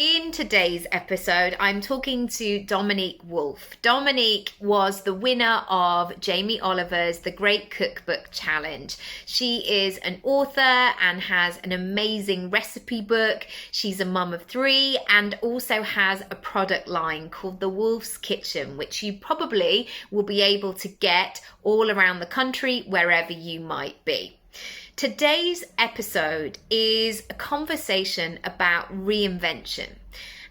In today's episode, I'm talking to Dominique Woolf. Dominique was the winner of Jamie Oliver's The Great Cookbook Challenge. She is an author and has an amazing recipe book. She's a mum of three and also has a product line called The Wolf's Kitchen, which you probably will be able to get all around the country wherever you might be. Today's episode is a conversation about reinvention.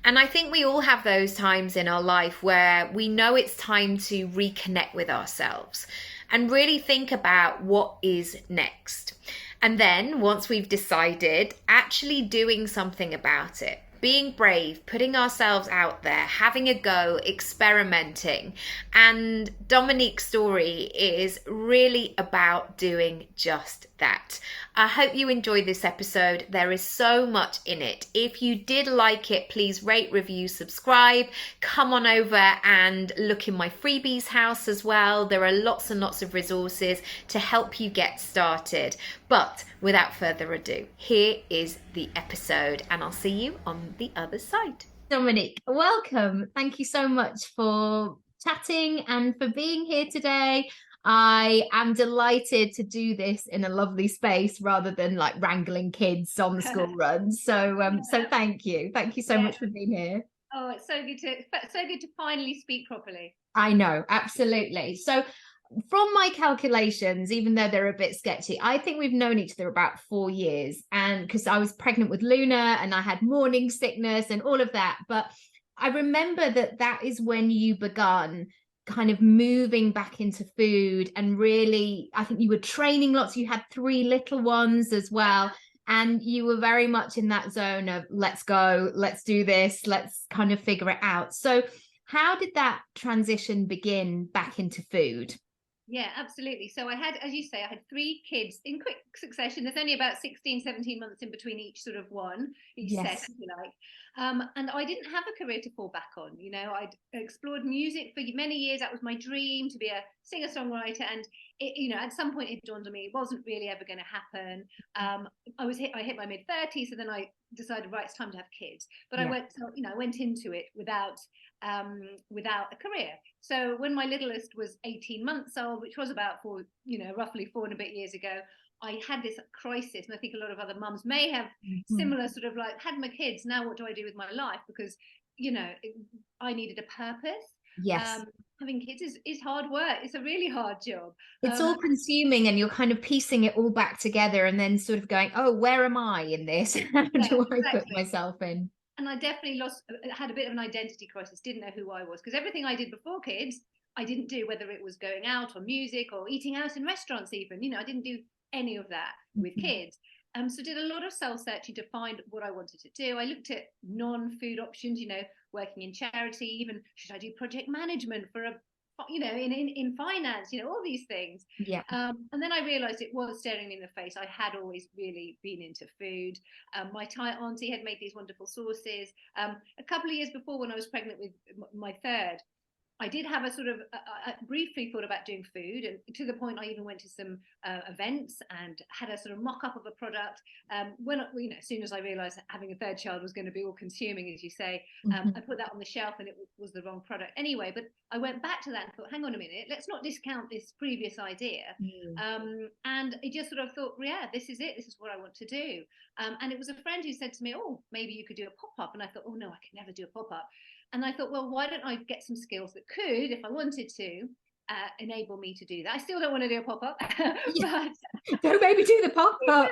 And I think we all have those times in our life where we know it's time to reconnect with ourselves and really think about what is next. And then once we've decided, actually doing something about it. Being brave, putting ourselves out there, having a go, experimenting. And Dominique's story is really about doing just that. I hope you enjoyed this episode. There is so much in it. If you did like it, please rate, review, subscribe. Come on over and look in my freebies house as well. There are lots and lots of resources to help you get started. But without further ado, here is the episode, and I'll see you on the other side. Dominique, welcome. Thank you so much for chatting and for being here today. I am delighted to do this in a lovely space rather than like wrangling kids on the school run. So thank you. Thank you so much for being here. Oh, it's so good to finally speak properly. I know, absolutely. So from my calculations, even though they're a bit sketchy, I think we've known each other about 4 years. And because I was pregnant with Luna and I had morning sickness and all of that. But I remember that is when you began kind of moving back into food, and really, I think you were training lots. You had 3 little ones as well. And you were very much in that zone of let's go, let's do this, let's kind of figure it out. So how did that transition begin back into food? Yeah, absolutely. So I had, as you say, I had 3 kids in quick succession. There's only about 16, 17 months in between each sort of one, each set, if you like. And I didn't have a career to fall back on. You know, I'd explored music for many years. That was my dream, to be a singer-songwriter. And at some point it dawned on me it wasn't really ever going to happen. I hit my mid-30s, so then I decided, right, it's time to have kids. But I went into it without a career. So when my littlest was 18 months old, which was about roughly 4 and a bit years ago, I had this crisis, and I think a lot of other mums may have similar sort of like, had my kids, now what do I do with my life? Because I needed a purpose. Yes. Having kids is hard work. It's a really hard job. It's all consuming, and you're kind of piecing it all back together and then sort of going, oh, where am I in this? How do I put myself in? And I definitely had a bit of an identity crisis, didn't know who I was, because everything I did before kids, I didn't do, whether it was going out or music or eating out in restaurants even, I didn't do any of that with kids. So did a lot of self-searching to find what I wanted to do. I looked at non-food options, working in charity, even should I do project management for in finance, all these things. Yeah. And then I realized it was staring me in the face. I had always really been into food. My Thai auntie had made these wonderful sauces. A couple of years before, when I was pregnant with my third, I did have a sort of briefly thought about doing food, and to the point I even went to some events and had a sort of mock-up of a product. When as soon as I realised that having a third child was going to be all consuming, as you say, I put that on the shelf, and it was the wrong product anyway. But I went back to that and thought, hang on a minute, let's not discount this previous idea. And I just sort of thought, yeah, this is it. This is what I want to do. And it was a friend who said to me, oh, maybe you could do a pop-up. And I thought, oh no, I can never do a pop-up. And I thought, well, why don't I get some skills that could, if I wanted to, enable me to do that. I still don't want to do a pop-up, but don't maybe do the pop-up.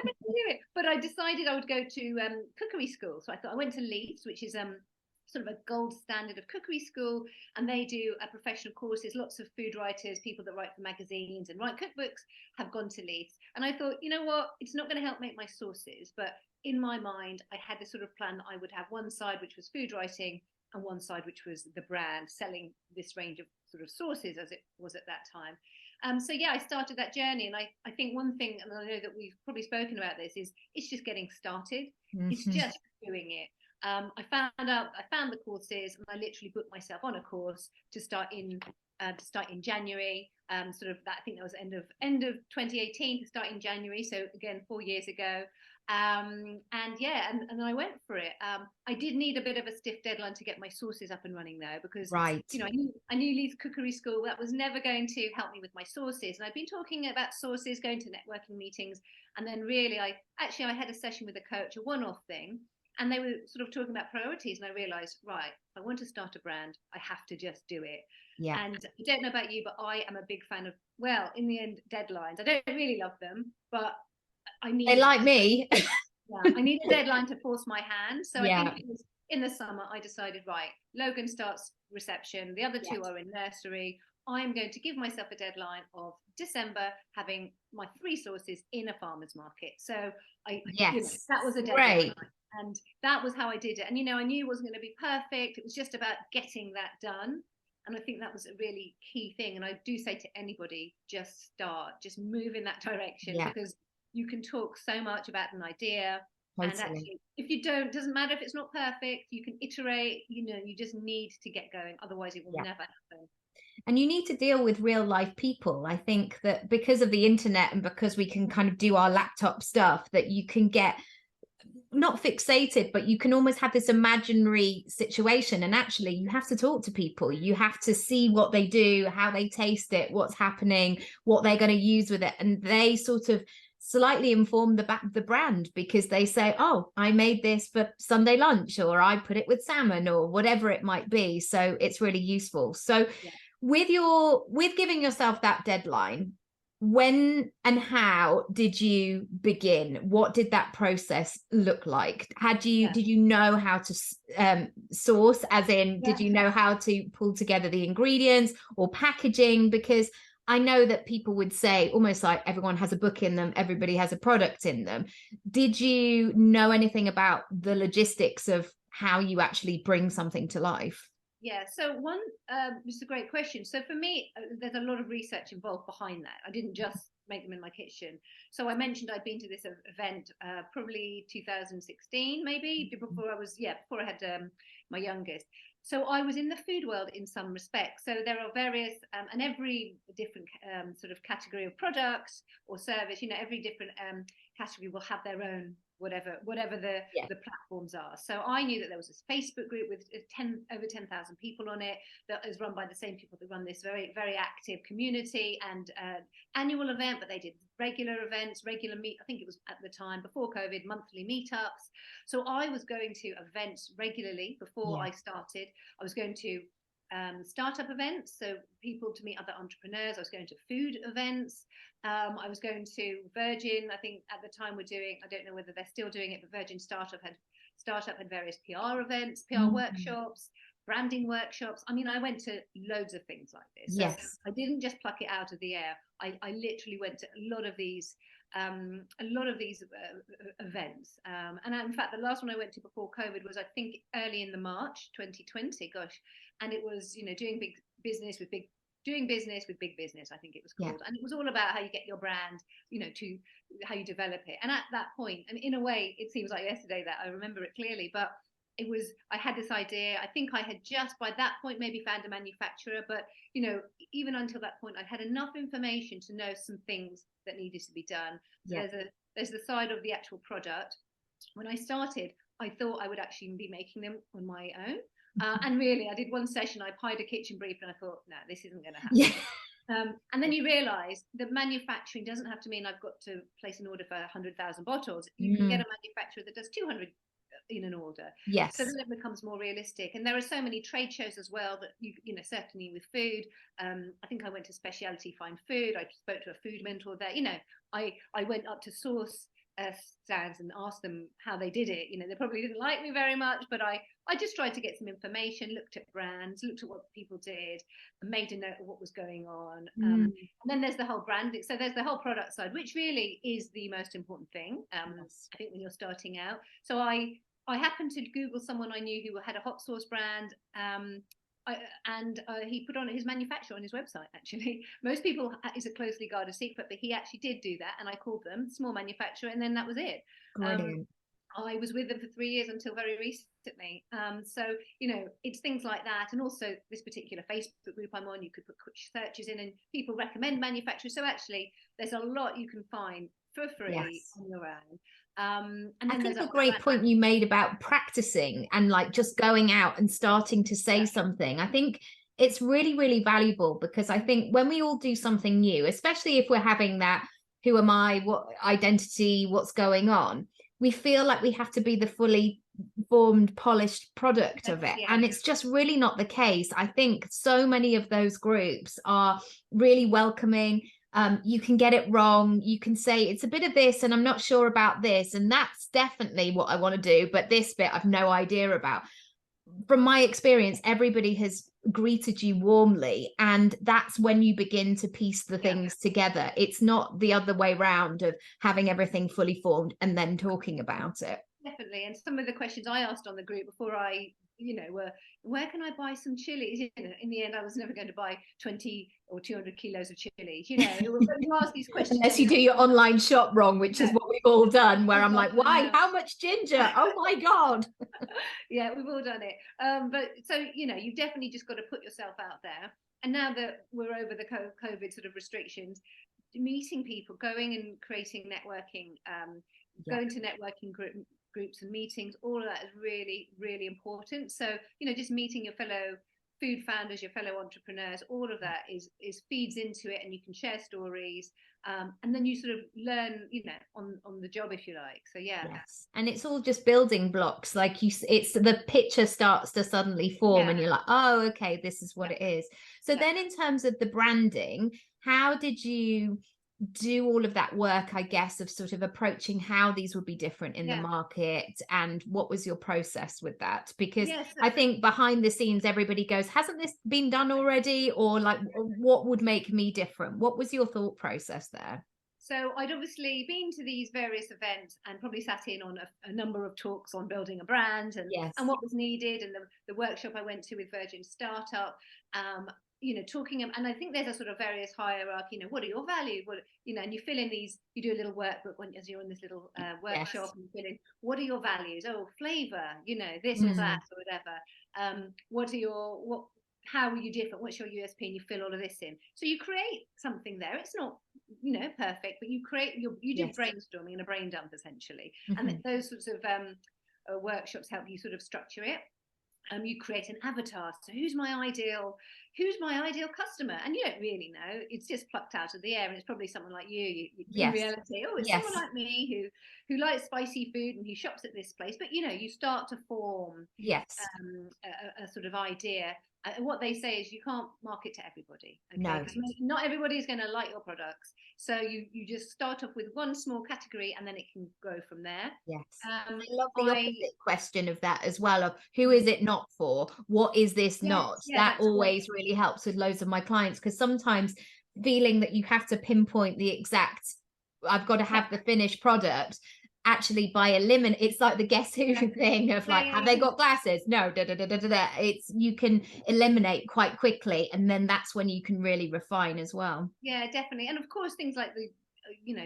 But I decided I would go to cookery school. So I thought I went to Leeds, which is sort of a gold standard of cookery school, and they do professional courses. Lots of food writers, people that write for magazines and write cookbooks, have gone to Leeds. And I thought, you know what, it's not going to help make my sauces, but in my mind I had this sort of plan that I would have one side which was food writing and one side which was the brand, selling this range of sort of sauces as it was at that time. So yeah, I started that journey, and I think one thing, and I know that we've probably spoken about this, is it's just getting started. It's just doing it. I found the courses, and I literally booked myself on a course to start in January. Sort of that, I think that was end of 2018 to start in January. So again, 4 years ago. And yeah, and I went for it. I did need a bit of a stiff deadline to get my sauces up and running though, because Right. I knew Leeds Cookery School, that was never going to help me with my sauces. And I'd been talking about sauces, going to networking meetings, and then really I had a session with a coach, a one-off thing, and they were sort of talking about priorities, and I realized, right, if I want to start a brand, I have to just do it. Yeah. And I don't know about you, but I am a big fan of, well, in the end, deadlines. I don't really love them, but I They need like me. yeah, I need a deadline to force my hand. So I Yeah. think it was in the summer, I decided, right, Logan starts reception, the other two Yes. are in nursery. I'm going to give myself a deadline of December having my 3 sources in a farmer's market. So Yes. that was a deadline. Great. And that was how I did it. And, I knew it wasn't going to be perfect. It was just about getting that done. And I think that was a really key thing. And I do say to anybody, just start, just move in that direction, Yeah, because you can talk so much about an idea, and totally. actually if you don't, doesn't matter if it's not perfect, you can iterate, you just need to get going, otherwise it will Yeah. never happen. And you need to deal with real life people. I think that because of the internet and because we can kind of do our laptop stuff, that you can get not fixated, but you can almost have this imaginary situation. And actually, you have to talk to people. You have to see what they do, how they taste it, what's happening, what they're going to use with it. And they sort of slightly inform the brand, because they say, oh, I made this for Sunday lunch, or I put it with salmon, or whatever it might be. So it's really useful. So Yeah. with giving yourself that deadline, when and how did you begin? What did that process look like? Yeah. Did you know how to source, as in, Yeah. did you know how to pull together the ingredients or packaging? Because I know that people would say, almost like everyone has a book in them, everybody has a product in them. Did you know anything about the logistics of how you actually bring something to life? Yeah, so this is a great question. So for me, there's a lot of research involved behind that. I didn't just make them in my kitchen. So I mentioned I'd been to this event, probably 2016, maybe before I had my youngest. So I was in the food world in some respects. So there are various, and every different sort of category of products or service, every different category will have their own whatever Yeah. the platforms are. So I knew that there was this Facebook group with over 10,000 people on it, that is run by the same people that run this very, very active community and annual event, but they did regular events, I think it was at the time before COVID, monthly meetups. So I was going to events regularly before I started. I was going to startup events, so people to meet other entrepreneurs. I was going to food events. I was going to Virgin. I think at the time were doing, I don't know whether they're still doing it, but Virgin Startup had various PR events, PR workshops, branding workshops. I mean, I went to loads of things like this. So Yes. I didn't just pluck it out of the air. I literally went to a lot of these events. And in fact, the last one I went to before COVID was, I think, early in the March 2020. Gosh, and it was doing business with big business, I think it was called. And it was all about how you get your brand, to how you develop it. And at that point, and in a way it seems like yesterday that I remember it clearly, but I had this idea. I think I had just by that point maybe found a manufacturer, but even until that point, I had enough information to know some things that needed to be done. So there's the side of the actual product. When I started, I thought I would actually be making them on my own. And really, I did one session, I pied a kitchen brief, and I thought, no, this isn't going to happen. Yeah. And then you realize that manufacturing doesn't have to mean I've got to place an order for 100,000 bottles. You can get a manufacturer that does 200 in an order. Yes. So then it becomes more realistic. And there are so many trade shows as well that certainly with food. I think I went to Specialty Fine Food. I spoke to a food mentor there. I went up to source stands and asked them how they did it. They probably didn't like me very much, but I just tried to get some information, looked at brands, looked at what people did, and made a note of what was going on. And then there's the whole branding. So there's the whole product side, which really is the most important thing, I think, when you're starting out. So I happened to Google someone I knew who had a hot sauce brand. He put on his manufacturer on his website. Actually, most people is a closely guarded secret, but he actually did do that, and I called them, small manufacturer, and then that was it. Brilliant. I was with them for 3 years until very recently. So it's things like that, and also this particular Facebook group I'm on, you could put searches in, and people recommend manufacturers. So actually, there's a lot you can find for free on your own. And I then think there's a great point you made about practicing and like just going out and starting to say something. I think it's really, really valuable, because I think when we all do something new, especially if we're having that, who am I, what identity, what's going on, we feel like we have to be the fully formed, polished product of it. yeah. And it's just really not the case. I think so many of those groups are really welcoming. You can get it wrong. You can say it's a bit of this and I'm not sure about this, and that's definitely what I want to do, but this bit I've no idea about. From my experience, everybody has greeted you warmly, and that's when you begin to piece the things together. It's not the other way round of having everything fully formed and then talking about it. Definitely. And some of the questions I asked on the group before I, were, where can I buy some chilies? In the end, I was never going to buy 20 or 200 kilos of chilies. You ask these questions. Unless you do your online shop wrong, which is what we've all done, where I'm like, why? How much ginger? Oh my God. Yeah, we've all done it. But so, you've definitely just got to put yourself out there. And now that we're over the COVID sort of restrictions, meeting people, going and creating networking, going to networking groups and meetings, all of that is really, really important. So, just meeting your fellow food founders, your fellow entrepreneurs, all of that is feeds into it, and you can share stories, and then you sort of learn, on the job, if you like. So yes, and it's all just building blocks, like it's the picture starts to suddenly form, and you're like, oh, okay, this is what it is. So then in terms of the branding, how did you do all of that work, I guess, of sort of approaching how these would be different in the market, and what was your process with that? Because I think behind the scenes everybody goes, hasn't this been done already, or like, what would make me different? What was your thought process there? So I'd obviously been to these various events and probably sat in on a number of talks on building a brand and what was needed, and the workshop I went to with Virgin Startup, talking, and I think there's a sort of various hierarchy, what are your values, and you fill in these, you do a little workbook as you're in this little workshop, and you fill in, what are your values? Oh, flavor, this or that or whatever. How are you different? What's your USP? And you fill all of this in. So you create something there. It's not, perfect, but you do brainstorming and a brain dump essentially. And those sorts of workshops help you sort of structure it. You create an avatar. So who's my ideal customer? And you don't really know. It's just plucked out of the air, and it's probably someone like you in reality. Oh, it's someone like me who likes spicy food and who shops at this place. But you start to form a sort of idea. And what they say is you can't market to everybody. Okay? No, not everybody is going to like your products. So you just start off with one small category, and then it can grow from there. Yes. I love the opposite question of that as well, of who is it not for? What is this not? That always really helps with loads of my clients, because sometimes feeling that you have to pinpoint the exact, I've got to have the finished product, actually by eliminate, it's like the guess who thing of like, have they got glasses? No, it's, you can eliminate quite quickly, and then that's when you can really refine as well. Yeah, definitely. And of course things like the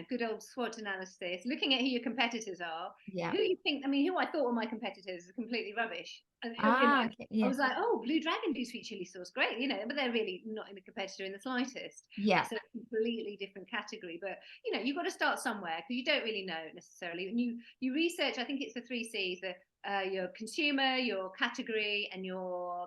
good old SWOT analysis, looking at who your competitors are, who you think, who I thought were my competitors is completely rubbish. And I was like, oh, Blue Dragon do sweet chili sauce, great, but they're really not in a competitor in the slightest. So completely different category. But you've got to start somewhere, because you don't really know necessarily. And you research, I think it's the 3 C's, your consumer, your category, and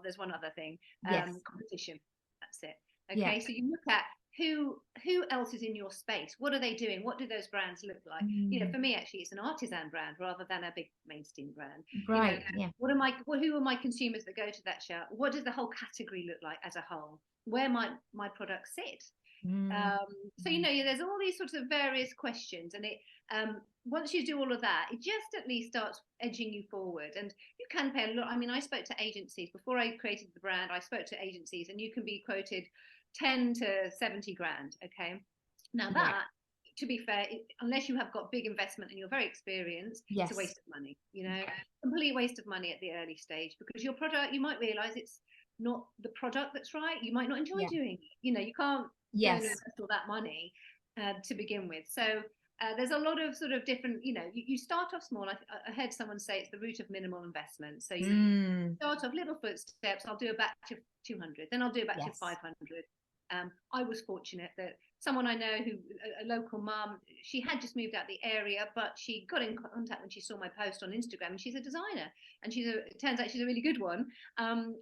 there's one other thing, competition. That's it. Okay, so you look at who else is in your space. What are they doing? What do those brands look like? For me, actually, it's an artisan brand rather than a big mainstream brand. Right. Who are my consumers that go to that show? What does the whole category look like as a whole? Where might my products sit? So there's all these sorts of various questions, and it once you do all of that, it just at least starts edging you forward. And you can pay a lot. I spoke to agencies before I created the brand. I spoke to agencies, and you can be quoted 10 to 70 grand. Okay, now that, to be fair, unless you have got big investment and you're very experienced, it's a waste of money. Complete waste of money at the early stage, because your product, you might realize it's not the product that's right. You might not enjoy doing it. You can't invest all that money to begin with. So there's a lot of sort of different, you start off small. I heard someone say it's the root of minimal investment. So you start off little footsteps. I'll do a batch of 200, then I'll do a batch of 500. I was fortunate that someone I know, who a local mum, she had just moved out the area, but she got in contact when she saw my post on Instagram, and she's a designer, and it turns out she's a really good one.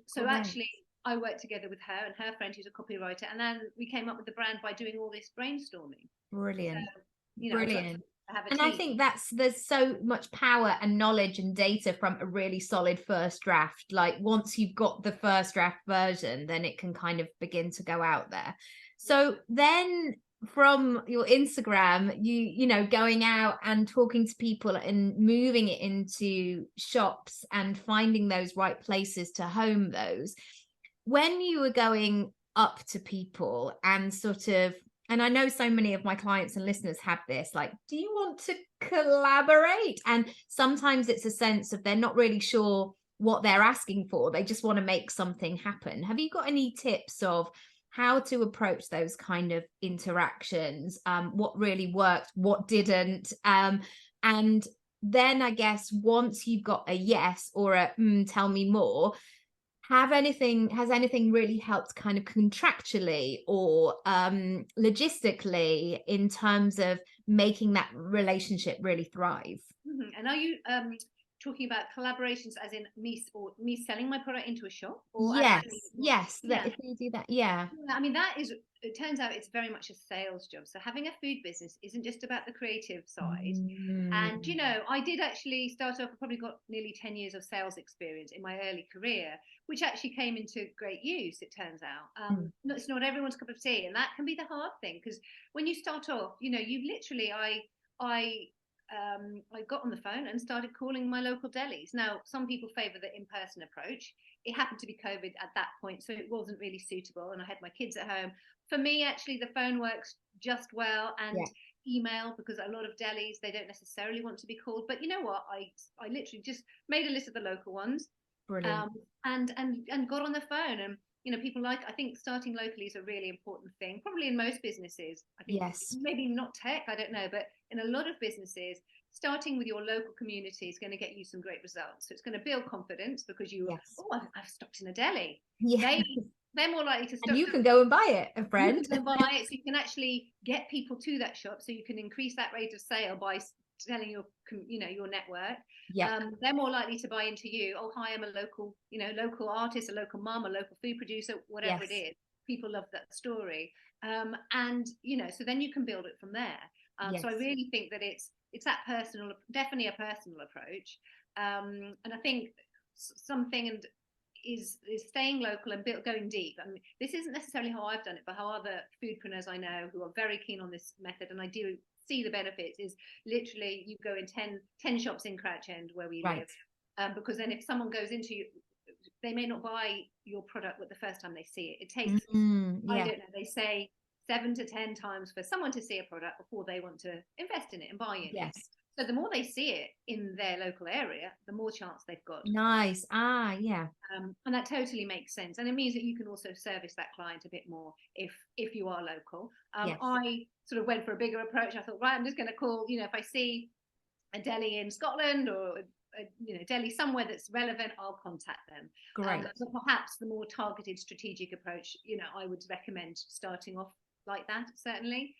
So Great. actually, I worked together with her and her friend who's a copywriter, and then we came up with the brand by doing all this brainstorming. Brilliant. So, you know, Brilliant. I have a And I team. think there's so much power and knowledge and data from a really solid first draft. Like once you've got the first draft version, then it can kind of begin to go out there. So then from your Instagram, you know, going out and talking to people and moving it into shops and finding those right places to home those. When you were going up to people and sort of, and I know so many of my clients and listeners have this, like, do you want to collaborate? And sometimes it's a sense of they're not really sure what they're asking for. They just want to make something happen. Have you got any tips of how to approach those kind of interactions? What really worked, what didn't? And then I guess once you've got a yes or a tell me more, has anything really helped kind of contractually or logistically in terms of making that relationship really thrive? And are you talking about collaborations as in me selling my product into a shop, or Yes, actually? yes, that Yeah. if you do that, yeah. I mean, it turns out it's very much a sales job. So having a food business isn't just about the creative side. And, you know, I did actually start off, I probably got nearly 10 years of sales experience in my early career, which actually came into great use, it turns out. It's not everyone's cup of tea. And that can be the hard thing, because when you start off, you know, you literally, I got on the phone and started calling my local delis. Now, some people favor the in-person approach. It happened to be COVID at that point, so it wasn't really suitable, and I had my kids at home. For me, actually, the phone works just well, and email, because a lot of delis, they don't necessarily want to be called. But you know what? I literally just made a list of the local ones, Brilliant. and got on the phone. And you know, people like, I think starting locally is a really important thing, probably in most businesses. I think Yes. maybe not tech, I don't know, but in a lot of businesses, starting with your local community is going to get you some great results. So it's going to build confidence, because I've stocked in a deli. Yeah. They're more likely to stock. And you can go and buy it, a You friend. can buy it, so you can actually get people to that shop, so you can increase that rate of sale by telling your network. Yeah. They're more likely to buy into you. Oh, hi, I'm a local artist, a local mom, a local food producer, whatever it is. People love that story. And you know, so then you can build it from there. So I really think that it's that definitely a personal approach. And I think something is staying local and going deep. I mean, this isn't necessarily how I've done it, but how other foodpreneurs I know who are very keen on this method, and I do see the benefits, is literally you go in 10 shops in Crouch End where we live, because then if someone goes into you, they may not buy your product with the first time they see it. It takes I don't know, they say 7 to 10 times for someone to see a product before they want to invest in it and buy in it. So the more they see it in their local area, the more chance they've got. Nice. Yeah. And that totally makes sense. And it means that you can also service that client a bit more if you are local. I sort of went for a bigger approach. I thought, right, I'm just going to call, you know, if I see a deli in Scotland or a deli somewhere that's relevant, I'll contact them. Great. But perhaps the more targeted strategic approach, you know, I would recommend starting off like that, certainly.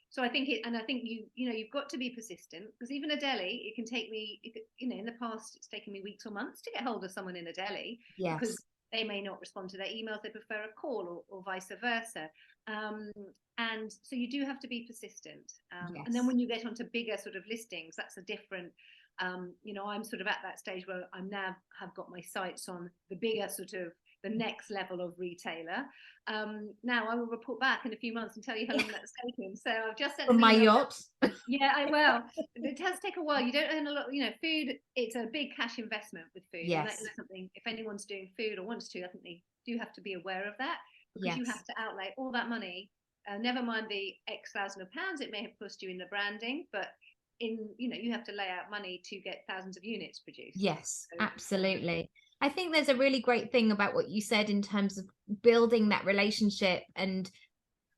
So I think you've got to be persistent, because even a deli, it can take me, in the past it's taken me weeks or months to get hold of someone in a deli, because they may not respond to their emails, they prefer a call, or vice versa. And so you do have to be persistent. And then when you get onto bigger sort of listings, that's a different, I'm sort of at that stage where I'm now have got my sights on the bigger sort of the next level of retailer. Now I will report back in a few months and tell you how long that's taken. So I've just sent from my yacht. Yeah, I will. It does take a while. You don't earn a lot. You know, food, it's a big cash investment with food. And that is something, if anyone's doing food or wants to, I think they do have to be aware of that, because you have to outlay all that money. Never mind the X thousand of pounds it may have cost you in the branding, but you have to lay out money to get thousands of units produced. Yes, absolutely. I think there's a really great thing about what you said in terms of building that relationship and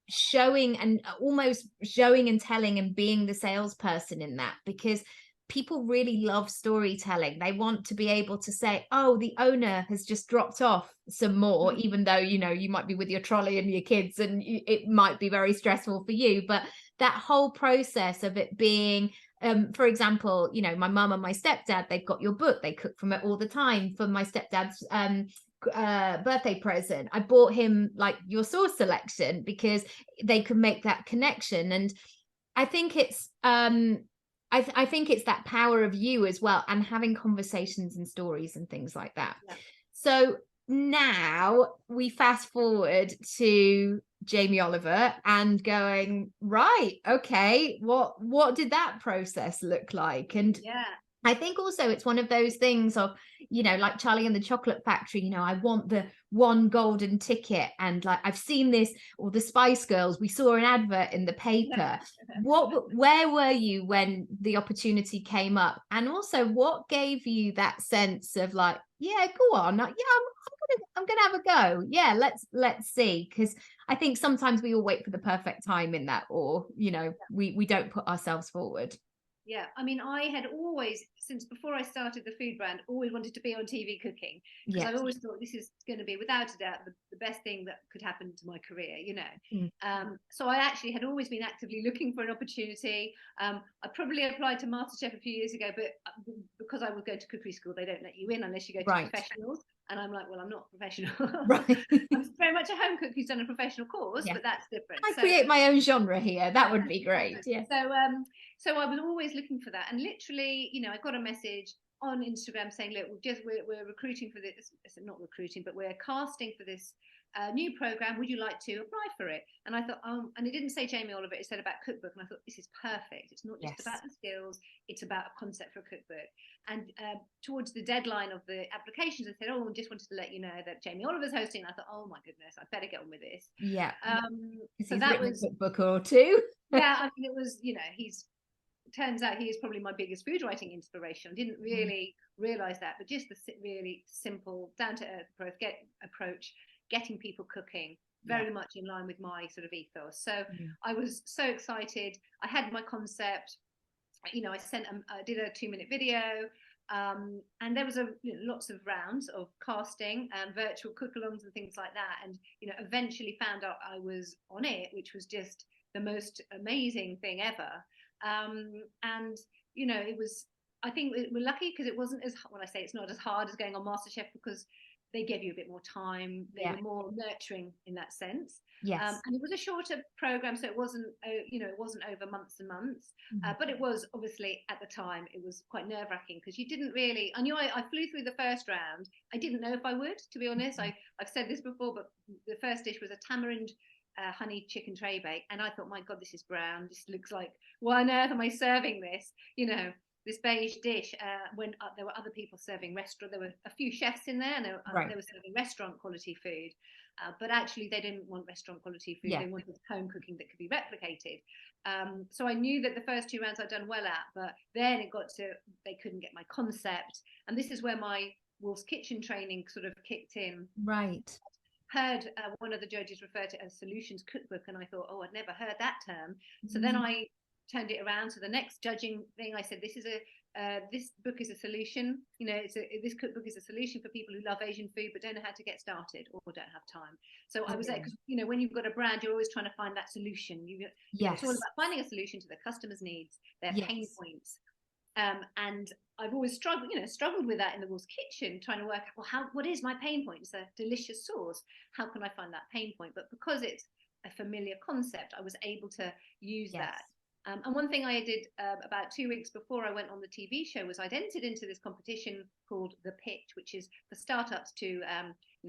showing and almost showing and telling and being the salesperson in that, because people really love storytelling. They want to be able to say, oh, the owner has just dropped off some more, even though, you know, you might be with your trolley and your kids and it might be very stressful for you. But that whole process of it being, for example, you know, my mum and my stepdad, they've got your book, they cook from it all the time. For my stepdad's birthday present, I bought him like your sauce selection because they could make that connection. And I think it's I think it's that power of you as well, and having conversations and stories and things like that. Yeah. So now we fast forward to Jamie Oliver and going, right, okay, what did that process look like? And Yeah. I think also it's one of those things of, you know, like Charlie and the Chocolate Factory, you know, I want the one golden ticket. And like, I've seen this, or the Spice Girls, we saw an advert in the paper. Where were you when the opportunity came up? And also what gave you that sense of like, yeah, go on. Yeah, I'm gonna have a go. Yeah, let's see. Because I think sometimes we all wait for the perfect time in that, or, you know, we don't put ourselves forward. Yeah, I mean, I had always, since before I started the food brand, always wanted to be on TV cooking, because I always thought this is going to be, without a doubt, the best thing that could happen to my career, you know. So I actually had always been actively looking for an opportunity. I probably applied to MasterChef a few years ago, but because I would go to cookery school, they don't let you in unless you go to professionals. And I'm like, well, I'm not professional. Right. I'm very much a home cook who's done a professional course, but that's different. I create my own genre here. That would be great. Yeah. So I was always looking for that, and literally, you know, I got a message on Instagram saying, look, we're recruiting for this, not recruiting, but we're casting for this new program. Would you like to apply for it? And I thought, and it didn't say Jamie Oliver, it said about Cookbook, and I thought, this is perfect. It's not just about the skills, it's about a concept for a cookbook. And towards the deadline of the applications, I said, oh, I just wanted to let you know that Jamie Oliver's hosting. And I thought, oh my goodness, I better get on with this. Yeah. So that was a cookbook or two. Yeah, I mean, it was, you know, turns out he is probably my biggest food writing inspiration. I didn't really realize that, but just the really simple, down to earth approach, getting people cooking, very much in line with my sort of ethos. So I was so excited. I had my concept, you know, I did a 2-minute video, and there was lots of rounds of casting and virtual cook-alongs and things like that. And, you know, eventually found out I was on it, which was just the most amazing thing ever. And, you know, I think we're lucky because it wasn't when I say it's not as hard as going on MasterChef, because they gave you a bit more time. They were more nurturing in that sense. Yes. And it was a shorter program, so it wasn't, it wasn't over months and months. But it was obviously, at the time, it was quite nerve-wracking because you didn't really. I knew I flew through the first round. I didn't know if I would, to be honest. I've said this before, but the first dish was a tamarind honey chicken tray bake, and I thought, my God, this is brown. This looks like, why on earth am I serving this? You know, this beige dish. When there were other people serving restaurant, there were a few chefs in there, and they were serving restaurant quality food. But actually, they didn't want restaurant quality food. They wanted home cooking that could be replicated. So I knew that the first 2 rounds I'd done well at, but then it got to, they couldn't get my concept, and this is where my Woolf's Kitchen training sort of kicked in. Right. Heard one of the judges refer to it as solutions cookbook, and I thought, oh, I'd never heard that term. So then I turned it around. So the next judging thing, I said, this book is a solution. You know, this cookbook is a solution for people who love Asian food but don't know how to get started or don't have time. So I was there because, you know, when you've got a brand, you're always trying to find that solution. It's all about finding a solution to the customer's needs, their pain points. And I've always struggled with that in the Woolf's Kitchen, trying to work out, well, what is my pain point? It's a delicious sauce. How can I find that pain point? But because it's a familiar concept, I was able to use that. And one thing I did about 2 weeks before I went on the TV show was I'd entered into this competition called The Pitch, which is for startups to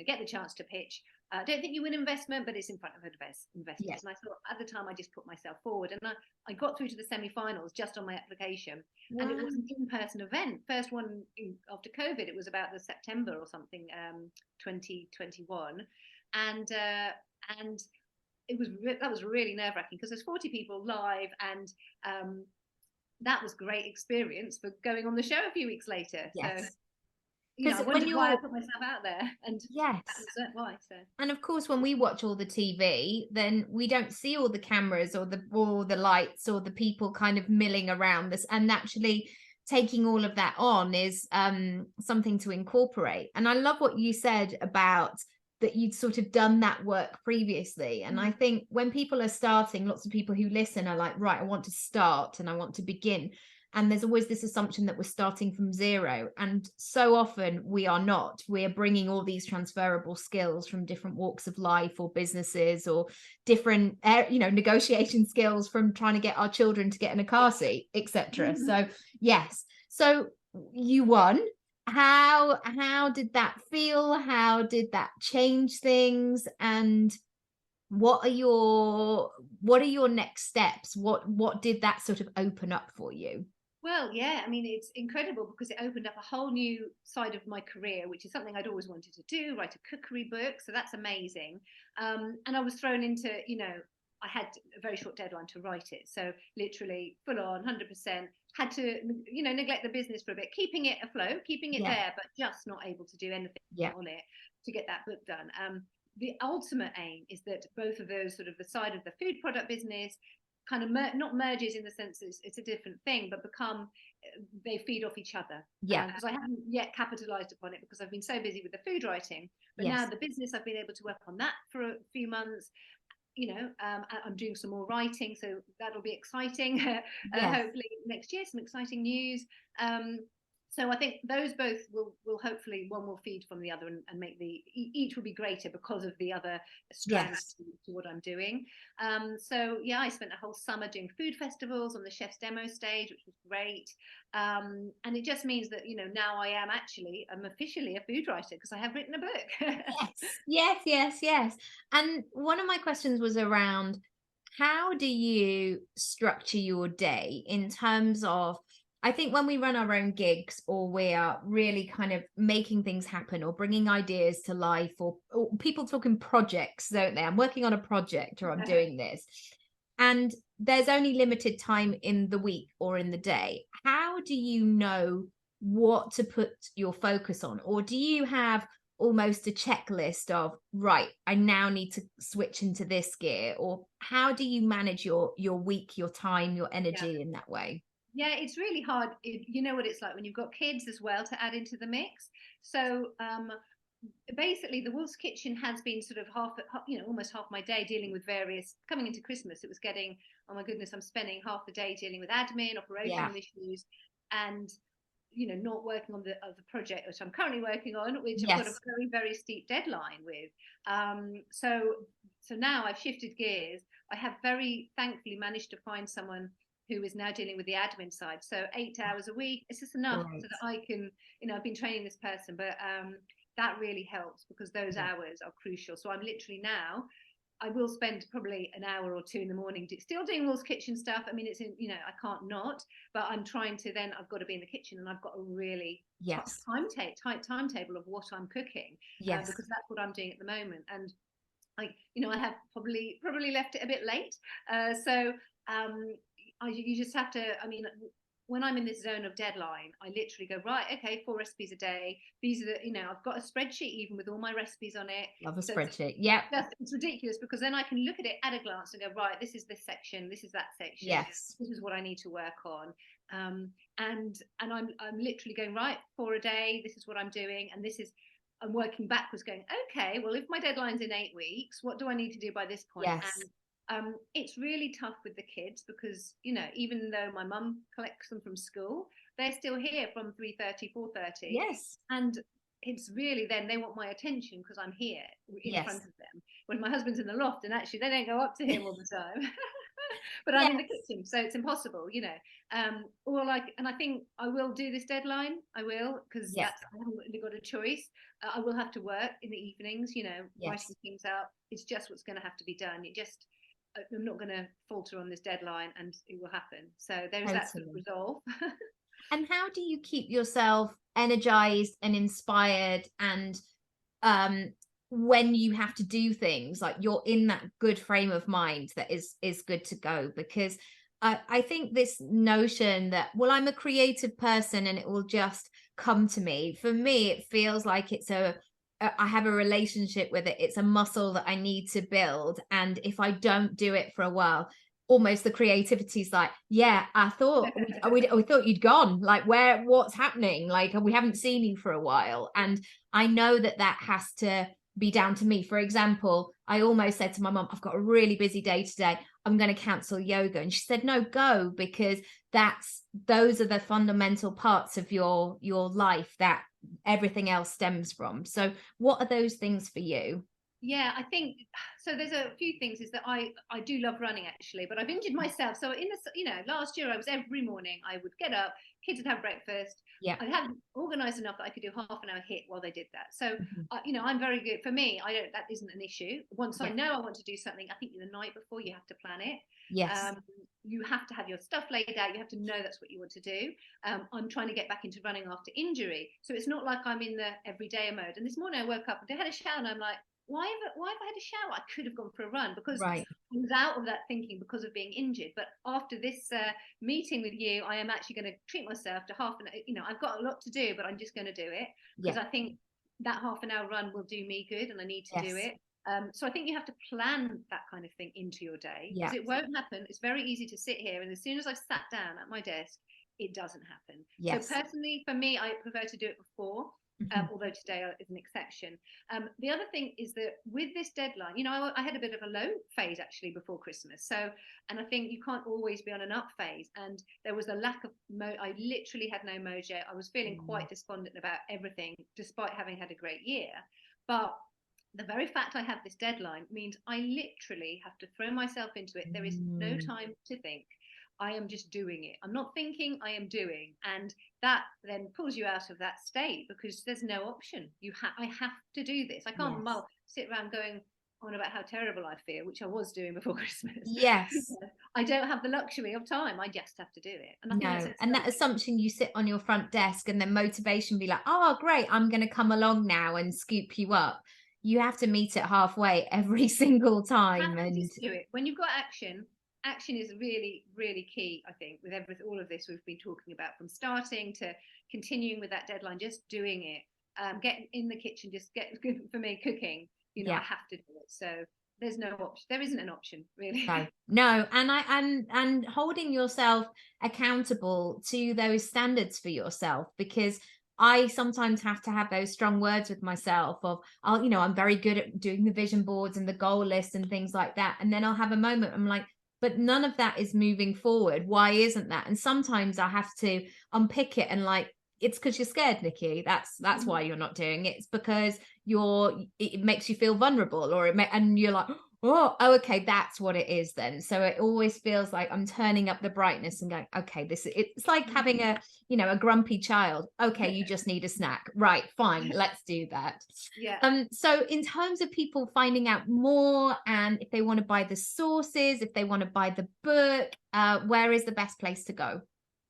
get the chance to pitch. I don't think you win investment, but it's in front of investors. Yes. And I thought, at the time, I just put myself forward. And I got through to the semi-finals just on my application. Wow. And it was an in-person event. First one after COVID. It was about the September or something, 2021. And that was really nerve-wracking because there's 40 people live, and that was great experience for going on the show a few weeks later. Yes. So, I wondered why I put myself out there, and that was why. So, and of course, when we watch all the TV, then we don't see all the cameras or the lights or the people kind of milling around this. And actually, taking all of that on is something to incorporate. And I love what you said about that you'd sort of done that work previously. And I think when people are starting, lots of people who listen are like, right, I want to start and I want to begin. And there's always this assumption that we're starting from zero. And so often we are not. We are bringing all these transferable skills from different walks of life or businesses or different, negotiation skills from trying to get our children to get in a car seat, etc. So, yes. So you won. How did that feel? How did that change things? And what are your next steps? What did that sort of open up for you? Well, yeah, I mean, it's incredible because it opened up a whole new side of my career, which is something I'd always wanted to do, write a cookery book. So that's amazing. And I was thrown into, I had a very short deadline to write it. So literally full on 100%, had to, neglect the business for a bit, keeping it afloat, keeping it there, but just not able to do anything on it to get that book done. The ultimate aim is that both of those, sort of the side of the food product business kind of not merges in the sense it's a different thing, but they feed off each other. Because I haven't yet capitalized upon it because I've been so busy with the food writing, but now the business, I've been able to work on that for a few months. I'm doing some more writing, so that'll be exciting. Hopefully next year, some exciting news. So I think those both will hopefully, one will feed from the other and make each will be greater because of the other strands to what I'm doing. So I spent a whole summer doing food festivals on the chef's demo stage, which was great. And it just means that, now I'm officially a food writer because I have written a book. Yes. And one of my questions was around, how do you structure your day in terms of, I think when we run our own gigs or we are really kind of making things happen or bringing ideas to life, or people talking projects, don't they? I'm working on a project or I'm doing this. And there's only limited time in the week or in the day. How do you know what to put your focus on? Or do you have almost a checklist of, right, I now need to switch into this gear? Or how do you manage your week, your time, your energy in that way? Yeah, it's really hard. You know what it's like when you've got kids as well to add into the mix. So basically, the Wolf's Kitchen has been sort of almost half my day dealing with various, coming into Christmas, it was getting, oh my goodness, I'm spending half the day dealing with admin, operational issues, and not working on the project which I'm currently working on, which I've got a very, very steep deadline with. So now I've shifted gears. I have very thankfully managed to find someone who is now dealing with the admin side. So 8 hours a week, it's just enough so that I can, I've been training this person, but that really helps because those hours are crucial. So I'm literally now, I will spend probably an hour or two in the morning still doing Wolf's Kitchen stuff. I mean, it's in, I can't not, but I'm trying to then, I've got to be in the kitchen and I've got a really tight timetable of what I'm cooking because that's what I'm doing at the moment. And I have probably left it a bit late. You just have to, when I'm in this zone of deadline, I literally go, right, okay, 4 recipes a day. These are the, I've got a spreadsheet even with all my recipes on it. Love a so spreadsheet. It's ridiculous because then I can look at it at a glance and go, right, this is this section, this is that section. Yes. This is what I need to work on. And I'm literally going, right, 4 a day, this is what I'm doing. And I'm working backwards going, okay, well, if my deadline's in 8 weeks, what do I need to do by this point? Yes. And it's really tough with the kids because, even though my mum collects them from school, they're still here from 3:30, 4:30. Yes. And it's really then they want my attention because I'm here in front of them. When my husband's in the loft and actually they don't go up to him all the time. But I'm in the kitchen, so it's impossible, and I think I will do this deadline. I will, because I haven't really got a choice. I will have to work in the evenings, writing things out. It's just what's going to have to be done. I'm not going to falter on this deadline and it will happen. So there's that sort of resolve. And how do you keep yourself energized and inspired and when you have to do things, like you're in that good frame of mind that is good to go? Because I think this notion that, well, I'm a creative person and it will just come to me. For me, it feels like I have a relationship with it. It's a muscle that I need to build. And if I don't do it for a while, almost the creativity's like, yeah, I thought we thought you'd gone, like, what's happening, like we haven't seen you for a while. And I know that has to be down to me. For example, I almost said to my mum, I've got a really busy day today, I'm going to cancel yoga, and she said, no, go, because those are the fundamental parts of your life that everything else stems from. So what are those things for you? Yeah, I think so. There's a few things. Is that I do love running, actually, but I've injured myself. So in last year I was, every morning I would get up, kids would have breakfast. Yeah, I had organized enough that I could do half an hour HIIT while they did that. So I'm very good. For me, that isn't an issue. Once I know I want to do something, I think the night before you have to plan it. Yes. You have to have your stuff laid out. You have to know that's what you want to do. I'm trying to get back into running after injury, so it's not like I'm in the everyday mode. And this morning I woke up and I had a shower, and I'm like, why have I had a shower? I could have gone for a run, because I was out of that thinking because of being injured. But after this meeting with you, I am actually going to treat myself to half an hour. I've got a lot to do, but I'm just going to do it, because I think that half an hour run will do me good, and I need to do it. So I think you have to plan that kind of thing into your day, because it won't happen. It's very easy to sit here, and as soon as I've sat down at my desk, it doesn't happen. So personally, for me, I prefer to do it before. Although today is an exception. The other thing is that with this deadline, I had a bit of a low phase actually before Christmas. And I think you can't always be on an up phase. And there was a lack of I literally had no mojo. I was feeling quite despondent about everything, despite having had a great year. But the very fact I have this deadline means I literally have to throw myself into it. There is no time to think. I am just doing it. I'm not thinking, I am doing. And that then pulls you out of that state, because there's no option. I have to do this. I can't sit around going on about how terrible I feel, which I was doing before Christmas. Yes. I don't have the luxury of time. I just have to do it. And I think and that assumption, you sit on your front desk and then motivation be like, oh, great, I'm going to come along now and scoop you up. You have to meet it halfway every single time. And just do it. When you've got action is really, really key, I think, with all of this we've been talking about, from starting to continuing with that deadline, just doing it. Get in the kitchen, just for me, cooking, I have to do it. So there's no option. There isn't an option, really. No. And holding yourself accountable to those standards for yourself, because I sometimes have to have those strong words with myself of, I'm very good at doing the vision boards and the goal list and things like that. And then I'll have a moment, I'm like, but none of that is moving forward. Why isn't that? And sometimes I have to unpick it and like, it's because you're scared, Nikki. That's why you're not doing it. It's because it makes you feel vulnerable, and you're like, oh, okay, that's what it is then. So it always feels like I'm turning up the brightness and going, okay, it's like having a grumpy child. Okay, you just need a snack. Right, fine, let's do that. So in terms of people finding out more, and if they want to buy the sources, if they want to buy the book, where is the best place to go?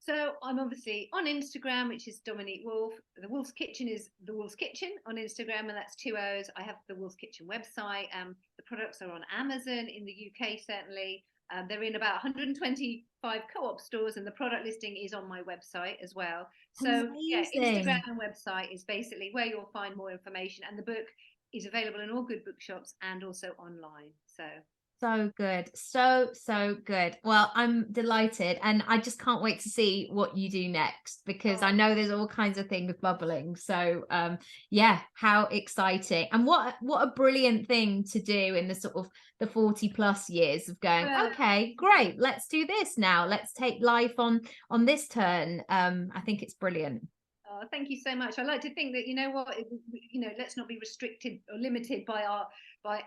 So I'm obviously on Instagram, which is Dominique Woolf. The Wolf's Kitchen is The Wolf's Kitchen on Instagram, and that's 2 O's. I have the Wolf's Kitchen website. The products are on Amazon in the UK, certainly. They're in about 125 co-op stores, and the product listing is on my website as well. So Instagram and website is basically where you'll find more information. And the book is available in all good bookshops and also online. So good. So good. Well, I'm delighted, and I just can't wait to see what you do next, because I know there's all kinds of things bubbling. So how exciting. And what a brilliant thing to do in the sort of the 40 plus years of going, okay, great, let's do this now. Let's take life on this turn. I think it's brilliant. Oh, thank you so much. I like to think that, let's not be restricted or limited by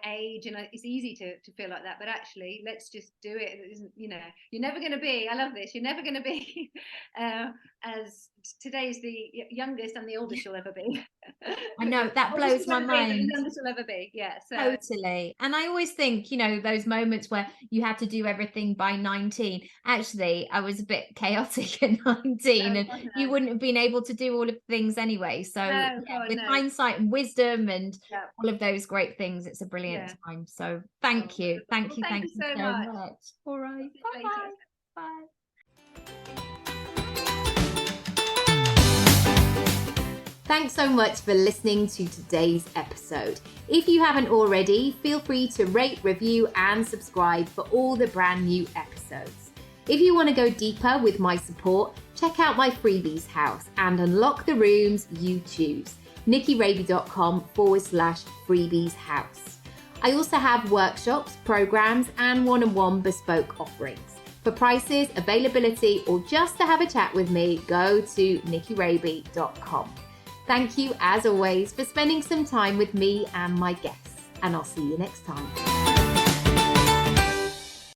age, and it's easy to feel like that, but actually let's just do it. It isn't, you're never going to be, I love this, you're never going to be as today's the youngest and the oldest you'll ever be. I know, that blows my mind. The youngest you'll ever be. Totally. And I always think, those moments where you had to do everything by 19. Actually, I was a bit chaotic at 19, and you wouldn't have been able to do all of the things anyway. So with hindsight and wisdom and all of those great things, it's a brilliant time. So thank you. Thank you so much. All right. Bye. Thanks so much for listening to today's episode. If you haven't already, feel free to rate, review, and subscribe for all the brand new episodes. If you want to go deeper with my support, check out my freebies house and unlock the rooms you choose. NikkiRaby.com/freebies house. I also have workshops, programs, and one-on-one bespoke offerings. For prices, availability, or just to have a chat with me, go to NikkiRaby.com. Thank you, as always, for spending some time with me and my guests, and I'll see you next time.